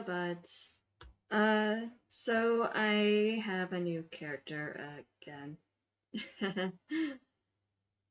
buds. So I have a new character again.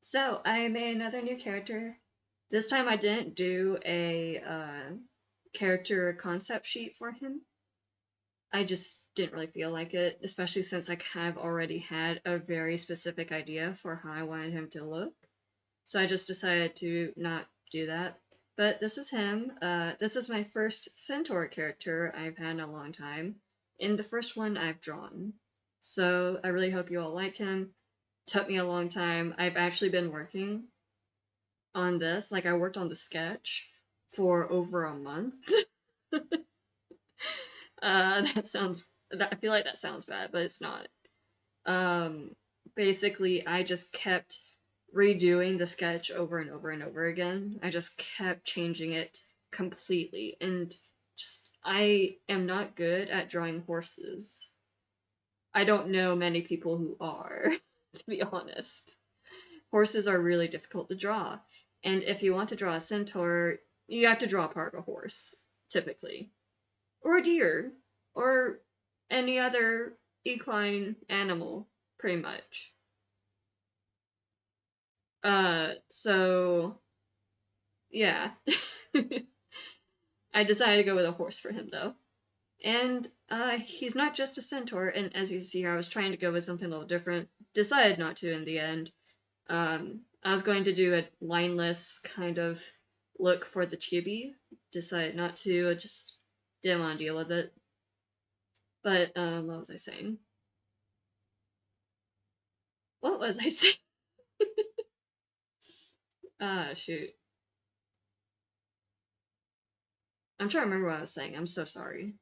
So I made another new character. This time I didn't do a character concept sheet for him. I just didn't really feel like it, especially since I kind of already had a very specific idea for how I wanted him to look. So I just decided to not do that. But this is him. This is my first centaur character I've had in a long time, and the first one I've drawn. So I really hope you all like him. Took me a long time. I've actually been working on this. Like, I worked on the sketch for over a month. I feel like that sounds bad, but it's not. Um, Basically, I just kept redoing the sketch over and over and over again. I just kept changing it completely, and just, I am not good at drawing horses. I don't know many people who are, to be honest. Horses are really difficult to draw, and if you want to draw a centaur, you have to draw part of a horse, typically. Or a deer, or any other equine animal, pretty much. So yeah. I decided to go with a horse for him though. And he's not just a centaur, and as you see here, I was trying to go with something a little different. Decided not to in the end. I was going to do a lineless kind of look for the chibi. Decided not to, I just didn't want to deal with it. But, what was I saying? What was I saying? Shoot. I'm trying to remember what I was saying. I'm so sorry.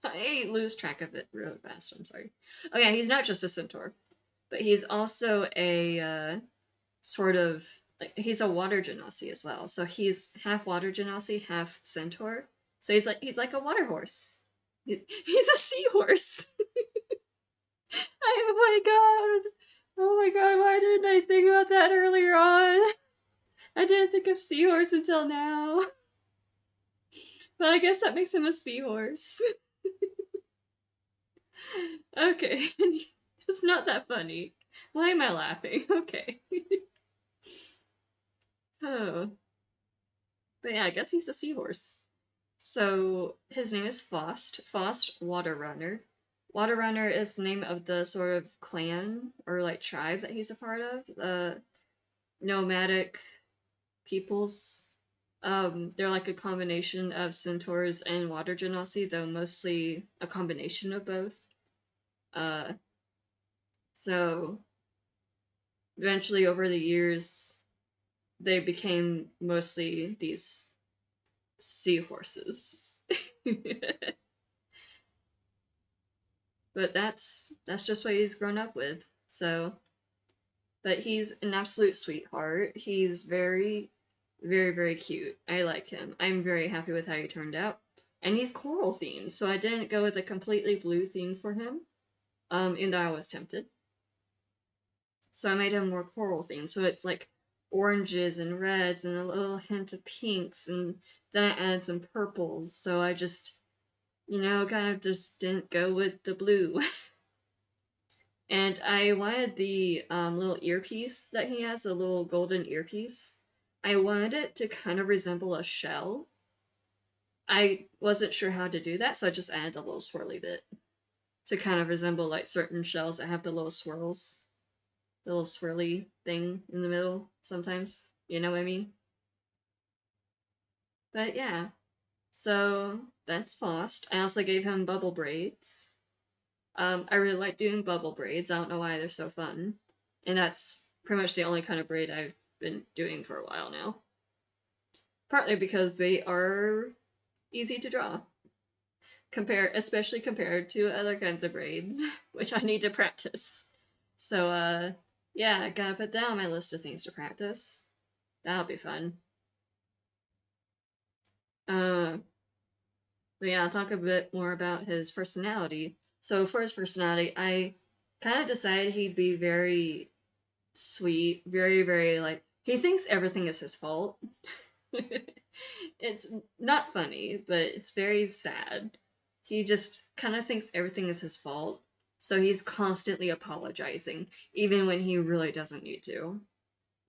I lose track of it really fast. I'm sorry. Oh yeah, he's not just a centaur, but he's also a sort of like he's a water genasi as well. So he's half water genasi, half centaur. So he's like a water horse. He's a seahorse. Oh my god. Oh my god, why didn't I think about that earlier on? I didn't think of seahorse until now. But I guess that makes him a seahorse. Okay. It's not that funny. Why am I laughing? Okay. Oh. But yeah, I guess he's a seahorse. So his name is Faust. Faust Water Runner. Water Runner is the name of the sort of clan or like tribe that he's a part of. Nomadic peoples. They're like a combination of centaurs and water genasi, though mostly a combination of both. Uh, so eventually over the years, they became mostly these seahorses. But that's just what he's grown up with. So, but he's an absolute sweetheart. He's very, very, very cute. I like him. I'm very happy with how he turned out. And he's coral themed, so I didn't go with a completely blue theme for him. Even though I was tempted. So I made him more coral themed. So it's like oranges and reds and a little hint of pinks, and then I added some purples. So I just, kind of just didn't go with the blue. And I wanted the little earpiece that he has, a little golden earpiece. I wanted it to kind of resemble a shell. I wasn't sure how to do that, so I just added a little swirly bit to kind of resemble like certain shells that have the little swirls, the little swirly thing in the middle sometimes. You know what I mean? But yeah, so that's Faust. I also gave him bubble braids. I really like doing bubble braids. I don't know why they're so fun. And that's pretty much the only kind of braid I've been doing for a while now. Partly because they are easy to draw. Especially compared to other kinds of braids, which I need to practice. So, yeah, I gotta put that on my list of things to practice. That'll be fun. Uh, but yeah, I'll talk a bit more about his personality. So for his personality, I kind of decided he'd be very sweet, very, very, like, he thinks everything is his fault. It's not funny, but it's very sad. He just kind of thinks everything is his fault, so he's constantly apologizing, even when he really doesn't need to.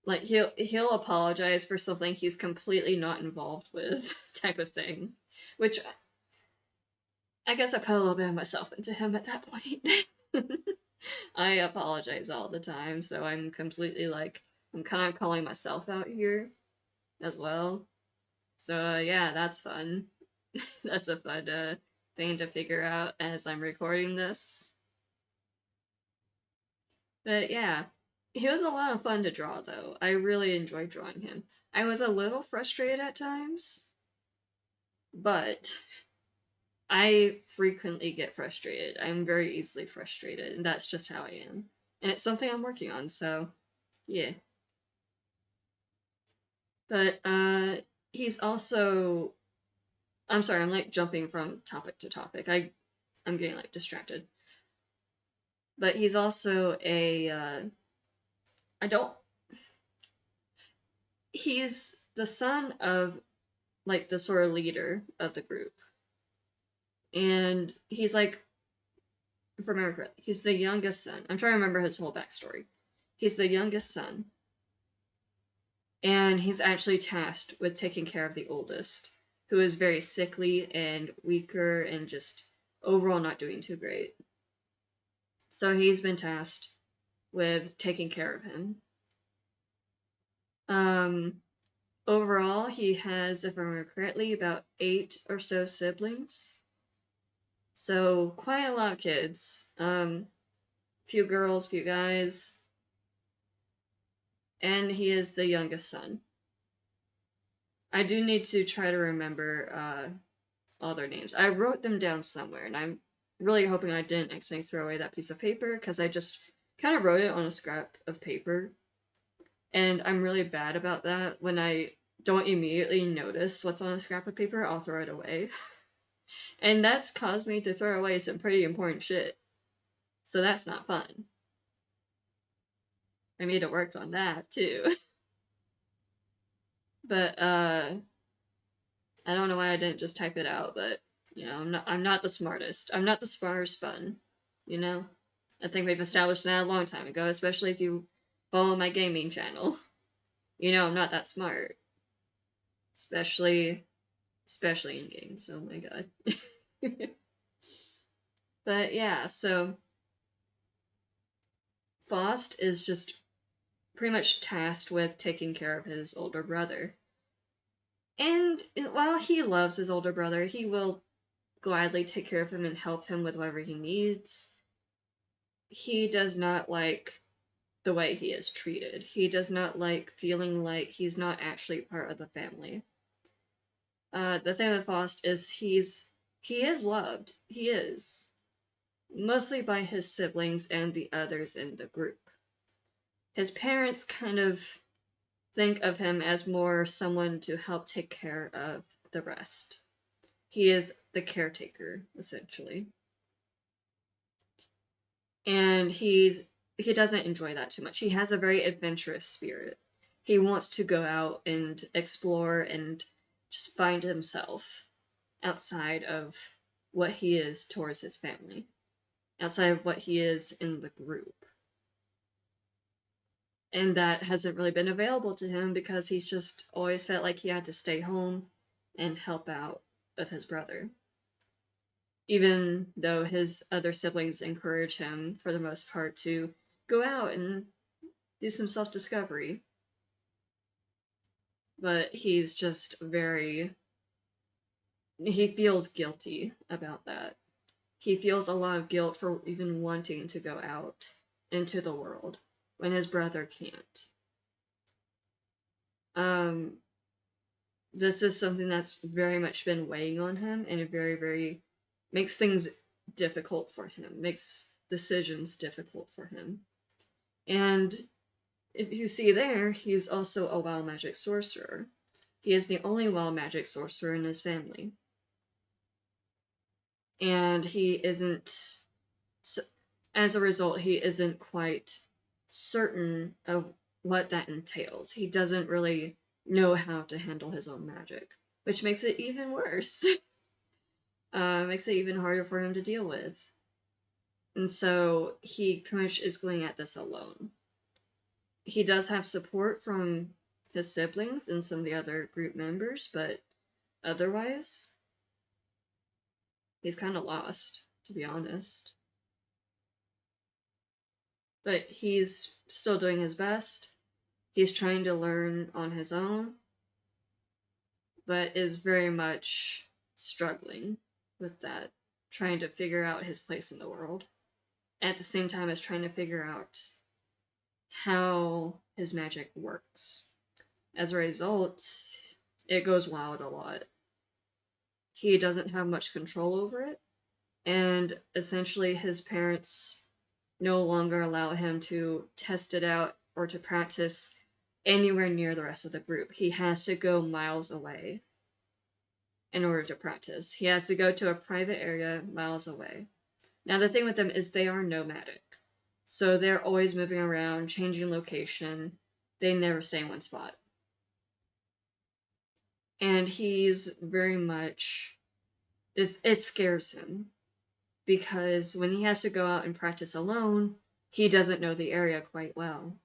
Like he'll apologize for something he's completely not involved with, type of thing. Which I guess I put a little bit of myself into him at that point. I apologize all the time, so I'm completely like I'm kind of calling myself out here as well. So yeah, that's fun. That's a fun thing to figure out as I'm recording this. But yeah, he was a lot of fun to draw though. I really enjoyed drawing him. I was a little frustrated at times, but I frequently get frustrated. I'm very easily frustrated, and that's just how I am. And it's something I'm working on, so yeah. But he's also I'm sorry, I'm like jumping from topic to topic. I'm getting like distracted. But he's also a I don't he's the son of like the sort of leader of the group. And he's like if I remember correctly, he's the youngest son. I'm trying to remember his whole backstory. He's the youngest son, and he's actually tasked with taking care of the oldest, who is very sickly and weaker and just overall not doing too great. So he's been tasked with taking care of him. Um, Overall, he has, if I remember correctly, about 8 or so siblings. So quite a lot of kids. Few girls, few guys, and he is the youngest son. I do need to try to remember all their names. I wrote them down somewhere, and I'm really hoping I didn't accidentally throw away that piece of paper because I just kind of wrote it on a scrap of paper, and I'm really bad about that. When I don't immediately notice what's on a scrap of paper, I'll throw it away. And that's caused me to throw away some pretty important shit. So that's not fun. I need to work on that too. But I don't know why I didn't just type it out, but you know, I'm not the smartest. I'm not the smartest fun, you know? I think we've established that a long time ago, especially if you follow my gaming channel. You know I'm not that smart. Especially in games. Oh my god. But yeah, so Faust is just pretty much tasked with taking care of his older brother. And while he loves his older brother, he will gladly take care of him and help him with whatever he needs. He does not like the way he is treated. He does not like feeling like he's not actually part of the family. The thing with Faust is he is loved. He is. Mostly by his siblings and the others in the group. His parents kind of think of him as more someone to help take care of the rest. He is the caretaker, essentially. And he doesn't enjoy that too much. He has a very adventurous spirit. He wants to go out and explore and just find himself outside of what he is towards his family, outside of what he is in the group. And that hasn't really been available to him because he's just always felt like he had to stay home and help out with his brother. Even though his other siblings encourage him, for the most part, to go out and do some self discovery. But he's just very. He feels guilty about that. He feels a lot of guilt for even wanting to go out into the world when his brother can't. Um, this is something that's very much been weighing on him, and it very makes things difficult for him, makes decisions difficult for him. And if you see there, he's also a wild magic sorcerer. He is the only wild magic sorcerer in his family. And he isn't, as a result, he isn't quite certain of what that entails. He doesn't really know how to handle his own magic, which makes it even worse. Makes it even harder for him to deal with. And so he pretty much is going at this alone. He does have support from his siblings and some of the other group members, but otherwise, he's kind of lost, to be honest. But he's still doing his best. He's trying to learn on his own, but is very much struggling with that, trying to figure out his place in the world. At the same time as trying to figure out how his magic works. As a result, it goes wild a lot. He doesn't have much control over it, and essentially his parents no longer allow him to test it out or to practice anywhere near the rest of the group. He has to go miles away in order to practice. He has to go to a private area miles away. Now, the thing with them is they are nomadic. So they're always moving around, changing location. They never stay in one spot. And he's very much... it scares him. Because when he has to go out and practice alone, he doesn't know the area quite well.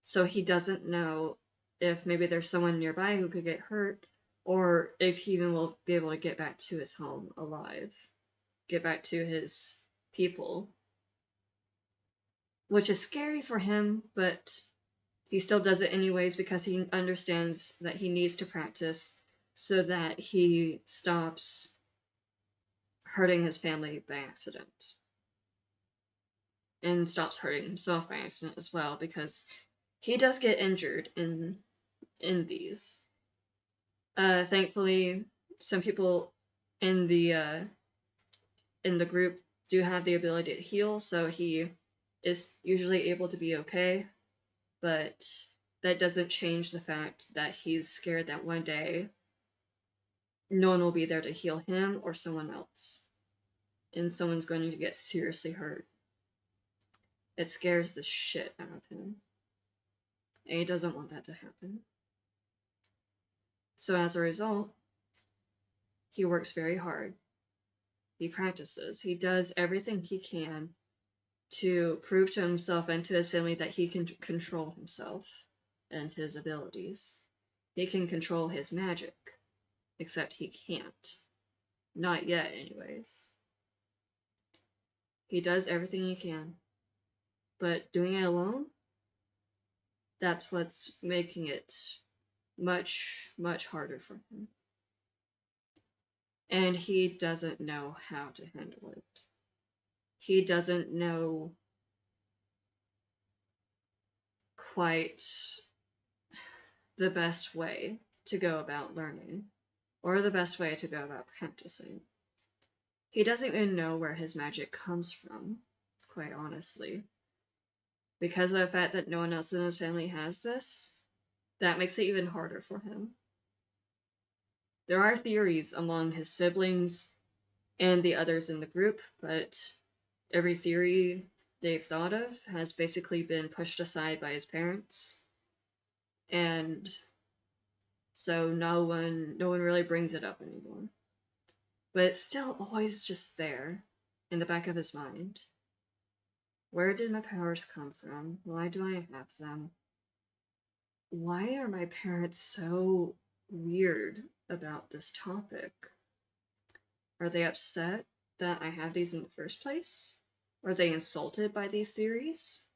So he doesn't know if maybe there's someone nearby who could get hurt, or if he even will be able to get back to his home alive. Get back to his people. Which is scary for him, but he still does it anyways because he understands that he needs to practice so that he stops hurting his family by accident. And stops hurting himself by accident as well, because he does get injured in these. Thankfully, some people in the group do have the ability to heal, so he is usually able to be okay. But that doesn't change the fact that he's scared that one day no one will be there to heal him or someone else, and someone's going to get seriously hurt. It scares the shit out of him, and he doesn't want that to happen. So as a result, he works very hard. He practices. He does everything he can to prove to himself and to his family that he can control himself and his abilities. He can control his magic, except he can't. Not yet, anyways. He does everything he can, but doing it alone, that's what's making it much, much harder for him. And he doesn't know how to handle it. He doesn't know quite the best way to go about learning, or the best way to go about practicing. He doesn't even know where his magic comes from, quite honestly. Because of the fact that no one else in his family has this, that makes it even harder for him. There are theories among his siblings and the others in the group, but every theory they've thought of has basically been pushed aside by his parents. And so no one really brings it up anymore. But it's still always just there, in the back of his mind. Where did my powers come from? Why do I have them? Why are my parents so weird about this topic? Are they upset that I have these in the first place? Are they insulted by these theories?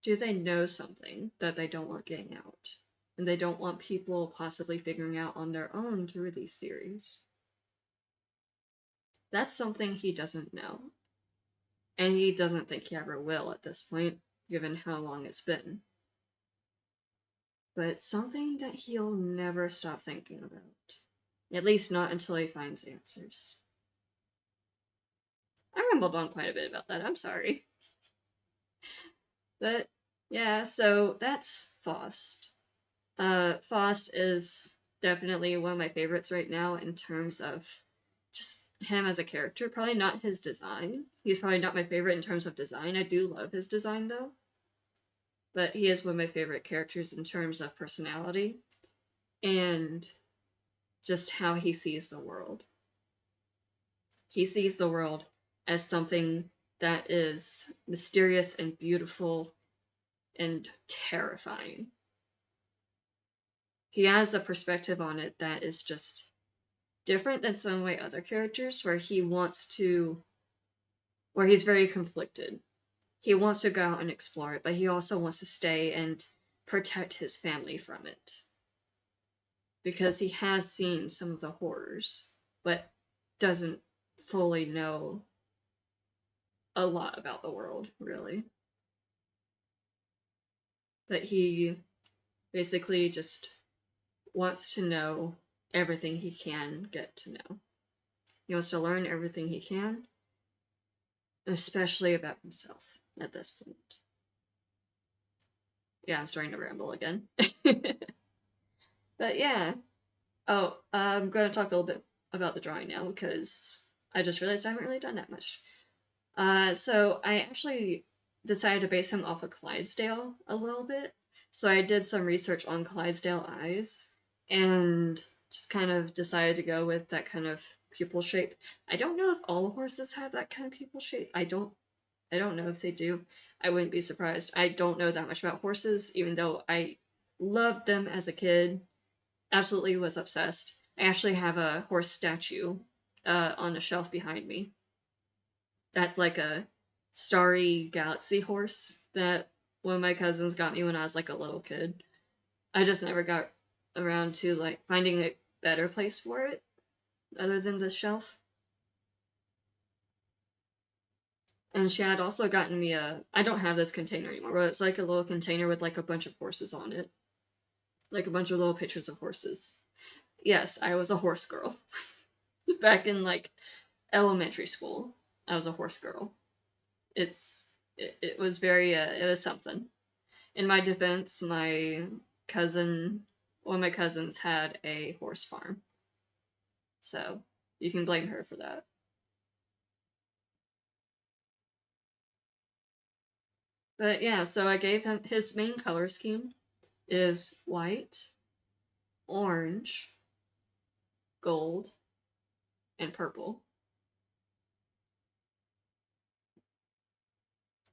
Do they know something that they don't want getting out? And they don't want people possibly figuring out on their own through these theories? That's something he doesn't know. And he doesn't think he ever will at this point, given how long it's been. But it's something that he'll never stop thinking about. At least not until he finds answers. I rambled on quite a bit about that, I'm sorry. But, yeah, so that's Faust. Faust is definitely one of my favorites right now in terms of just him as a character. Probably not his design. He's probably not my favorite in terms of design. I do love his design, though. but he is one of my favorite characters in terms of personality and just how he sees the world. He sees the world as something that is mysterious and beautiful and terrifying. He has a perspective on it that is just different than some of my other characters, where he's very conflicted. He wants to go out and explore it, but he also wants to stay and protect his family from it. Because he has seen some of the horrors, but doesn't fully know a lot about the world, really. But he basically just wants to know everything he can get to know. He wants to learn everything he can, especially about himself at this point. Yeah, I'm starting to ramble again. But yeah. Oh, I'm going to talk a little bit about the drawing now because I just realized I haven't really done that much. So I actually decided to base him off of Clydesdale a little bit. So I did some research on Clydesdale eyes and just kind of decided to go with that kind of pupil shape. I don't know if all horses have that kind of pupil shape. I don't know if they do. I wouldn't be surprised. I don't know that much about horses, even though I loved them as a kid. Absolutely was obsessed. I actually have a horse statue on a shelf behind me. That's like a starry galaxy horse that one of my cousins got me when I was like a little kid. I just never got around to like finding a better place for it other than the shelf. And she had also gotten me I don't have this container anymore, but it's like a little container with like a bunch of horses on it. Like a bunch of little pictures of horses. Yes, I was a horse girl. Back in like elementary school, I was a horse girl. It was very it was something. In my defense, one of my cousins had a horse farm, so you can blame her for that. But yeah, so I gave him his main color scheme is white, orange, gold, and purple.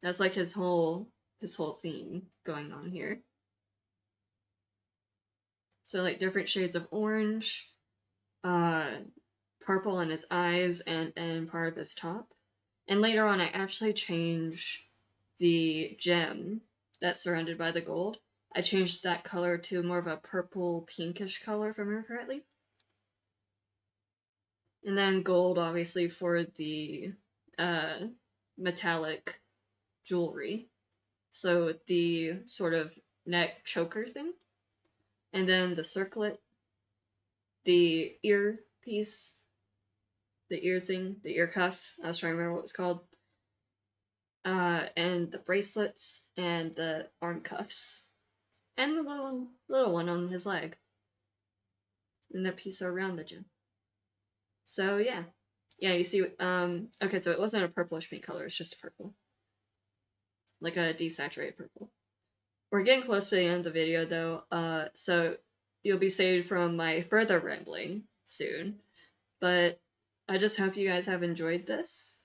That's like his whole theme going on here. So like different shades of orange, uh, purple in his eyes and part of his top. And later on, I actually change the gem that's surrounded by the gold. I changed that color to more of a purple pinkish color, if I remember correctly. And then gold, obviously, for the uh, metallic jewelry. So the sort of neck choker thing. And then the circlet, the ear piece, the ear thing, the ear cuff. I was trying to remember what it was called. And the bracelets and the arm cuffs. And the little one on his leg. And that piece around the gem. So yeah. Yeah, you see okay, so it wasn't a purplish pink color, it's just purple. Like a desaturated purple. We're getting close to the end of the video though, so you'll be saved from my further rambling soon. But I just hope you guys have enjoyed this.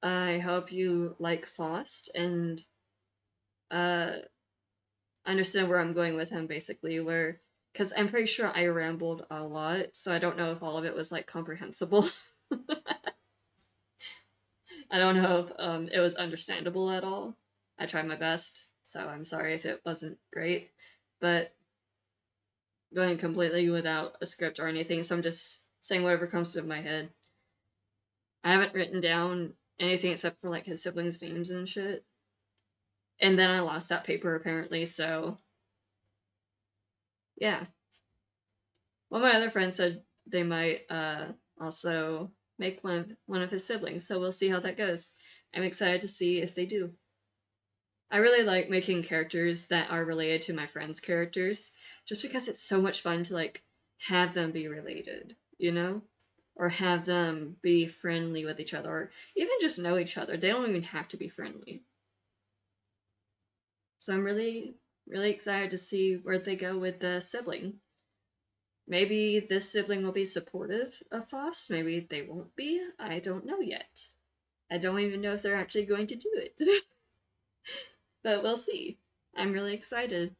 I hope you like Faust and uh understand where I'm going with him basically, where because I'm pretty sure I rambled a lot, so I don't know if all of it was like comprehensible. I don't know if it was understandable at all. I tried my best, so I'm sorry if it wasn't great, but going completely without a script or anything, so I'm just saying whatever comes to my head. I haven't written down anything except for like his siblings' names and shit. And then I lost that paper apparently, so yeah. One of my other friends said they might also make one of his siblings, so we'll see how that goes. I'm excited to see if they do. I really like making characters that are related to my friends' characters, just because it's so much fun to like have them be related, you know? Or have them be friendly with each other, or even just know each other. They don't even have to be friendly. So I'm really, really excited to see where they go with the sibling. Maybe this sibling will be supportive of Foss, maybe they won't be. I don't know yet. I don't even know if they're actually going to do it. But we'll see. I'm really excited.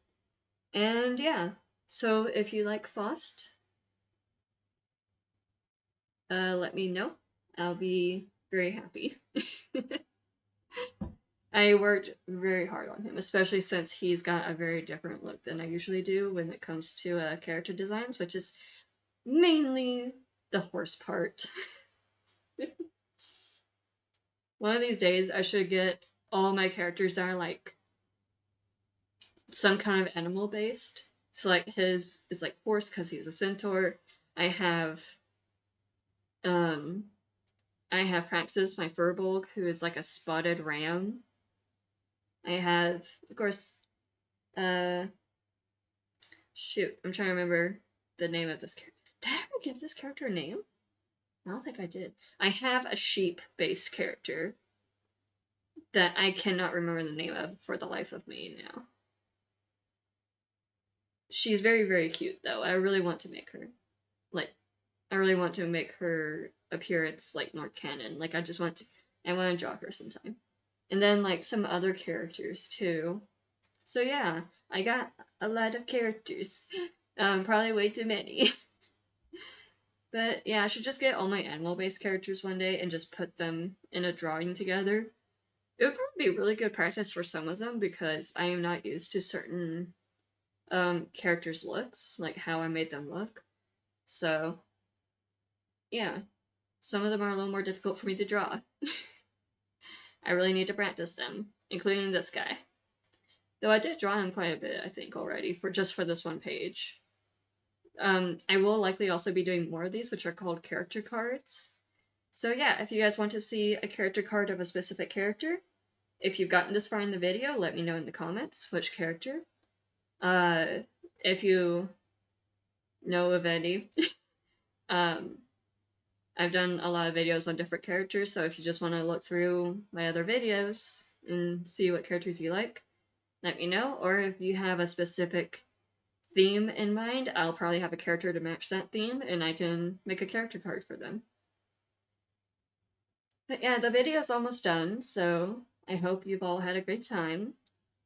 And yeah, so if you like Faust, let me know. I'll be very happy. I worked very hard on him, especially since he's got a very different look than I usually do when it comes to character designs, which is mainly the horse part. One of these days, I should get all my characters that are like some kind of animal based. So like his is like horse because he's a centaur. I have um I have Praxis, my furbolg, who is like a spotted ram. I have, of course, uh shoot, I'm trying to remember the name of this character. Did I ever give this character a name? I don't think I did. I have a sheep-based character that I cannot remember the name of for the life of me now. She's very, very cute, though. I really want to make her, like, I really want to make her appearance, like, more canon. Like, I want to draw her sometime. And then, like, some other characters, too. So, yeah, I got a lot of characters. Probably way too many. But yeah, I should just get all my animal-based characters one day and just put them in a drawing together. It would probably be really good practice for some of them because I am not used to certain characters' looks, like how I made them look. So yeah, some of them are a little more difficult for me to draw. I really need to practice them, including this guy. Though I did draw him quite a bit, I think, already, for just for this one page. I will likely also be doing more of these, which are called character cards. So yeah, if you guys want to see a character card of a specific character, if you've gotten this far in the video, let me know in the comments which character. If you know of any, um, I've done a lot of videos on different characters, so if you just want to look through my other videos and see what characters you like, let me know. Or if you have a specific theme in mind, I'll probably have a character to match that theme, and I can make a character card for them. But yeah, the video's almost done, so I hope you've all had a great time.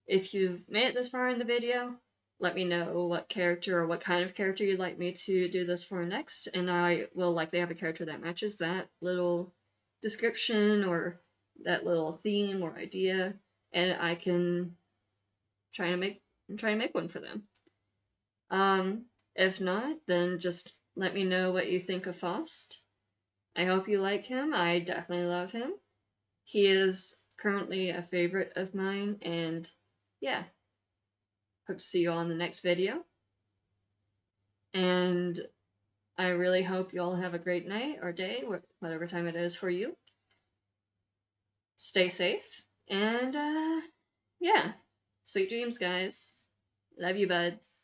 If you've made it this far in the video, let me know what character or what kind of character you'd like me to do this for next, and I will likely have a character that matches that little description or that little theme or idea, and I can try to make one for them. If not, then just let me know what you think of Faust. I hope you like him. I definitely love him. He is currently a favorite of mine, and yeah. Hope to see you all in the next video. And I really hope you all have a great night or day, whatever time it is for you. Stay safe, and yeah. Sweet dreams, guys. Love you, buds.